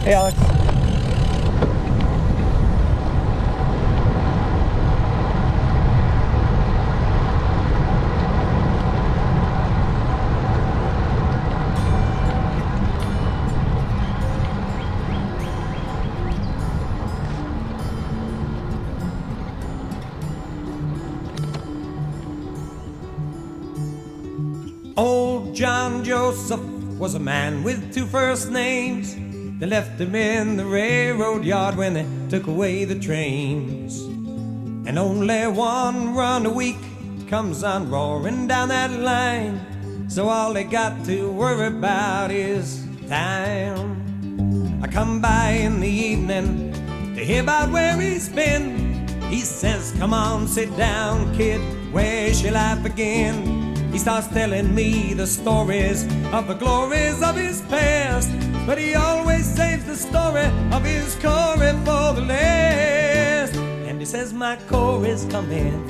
Hey, Alex. Old John Joseph was a man with two first names. They left him in the railroad yard when they took away the trains. And only one run a week comes on roaring down that line. So all they got to worry about is time. I come by in the evening to hear about where he's been. He says, come on, sit down, kid, where shall I begin? He starts telling me the stories of the glories of his past, but he always saves the story of his Corey for the last. And he says, my Corey's coming,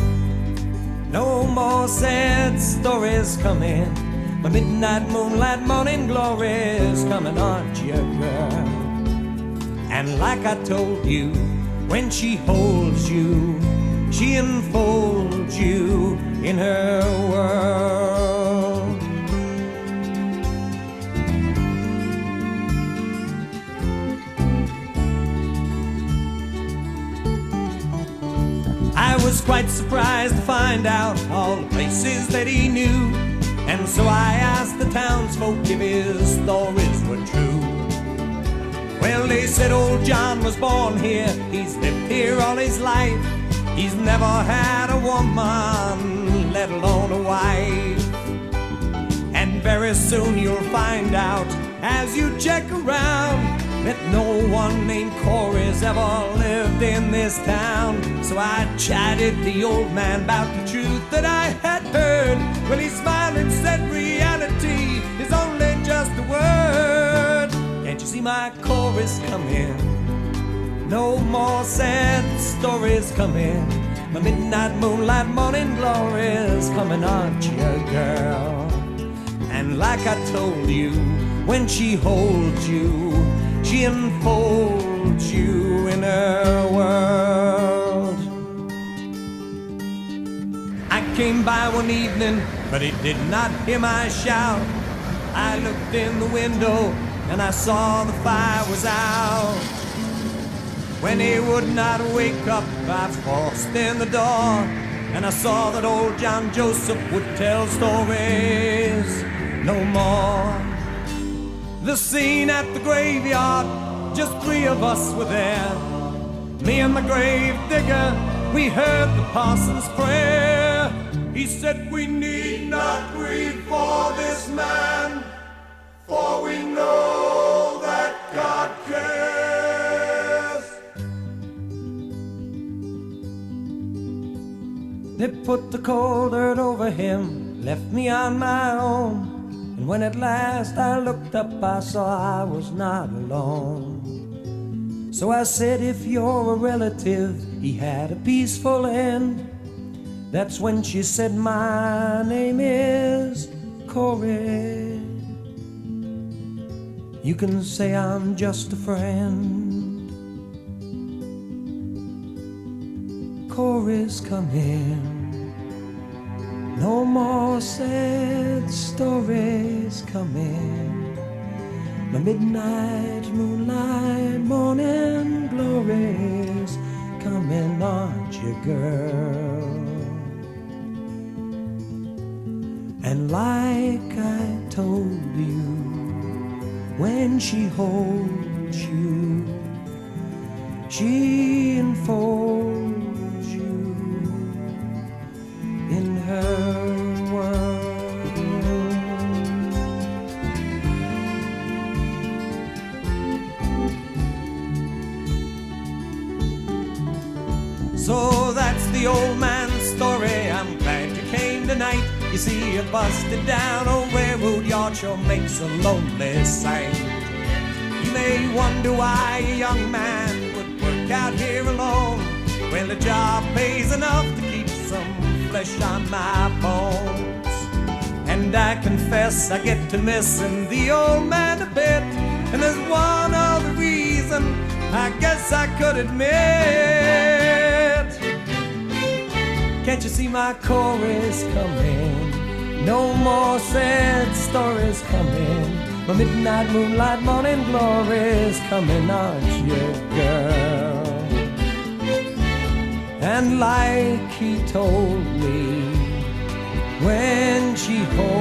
no more sad stories coming. My midnight moonlight morning glory's coming, aren't you, girl? And like I told you, when she holds you, she enfolds you in her world. I was quite surprised to find out all the places that he knew, and so I asked the townsfolk if his stories were true. Well, they said old John was born here, he's lived here all his life. He's never had a woman, let alone a wife. And very soon you'll find out, as you check around, that no one named Corey's ever lived in this town. So I chatted the old man about the truth that I had heard. Well, he smiled and said reality is only just a word. Can't you see my Corey's coming? No more sad stories coming. My midnight moonlight morning glory's coming, aren't you, girl? And like I told you, when she holds you, she enfolds you in her world. I came by one evening, but he did not hear my shout. I looked in the window and I saw the fire was out. When he would not wake up, I forced in the door, and I saw that old John Joseph would tell stories no more. The scene at the graveyard, just three of us were there. Me and the grave digger, we heard the parson's prayer. He said, we need not grieve for this man, for we know that God cares. They put the cold dirt over him, left me on my own. And when at last I looked up, I saw I was not alone. So I said, if you're a relative, he had a peaceful end. That's when she said, my name is Corey. You can say I'm just a friend. Corey's coming. No more sad stories coming. My midnight moonlight morning glories coming, aren't you, girl? And like I told you, when she holds you, she enfolds you in her world. So that's the old man's story. I'm glad you came tonight. You see, a busted down old railroad yard sure makes a lonely sight. You may wonder why a young man would work out here alone. Well, the job pays enough to keep some flesh on my bones. And I confess I get to missing the old man a bit. And there's one other reason one I guess I could admit. Can't you see my chorus coming? No more sad stories coming. My midnight moonlight morning glory's coming, aren't you, girl? And like he told me when she holds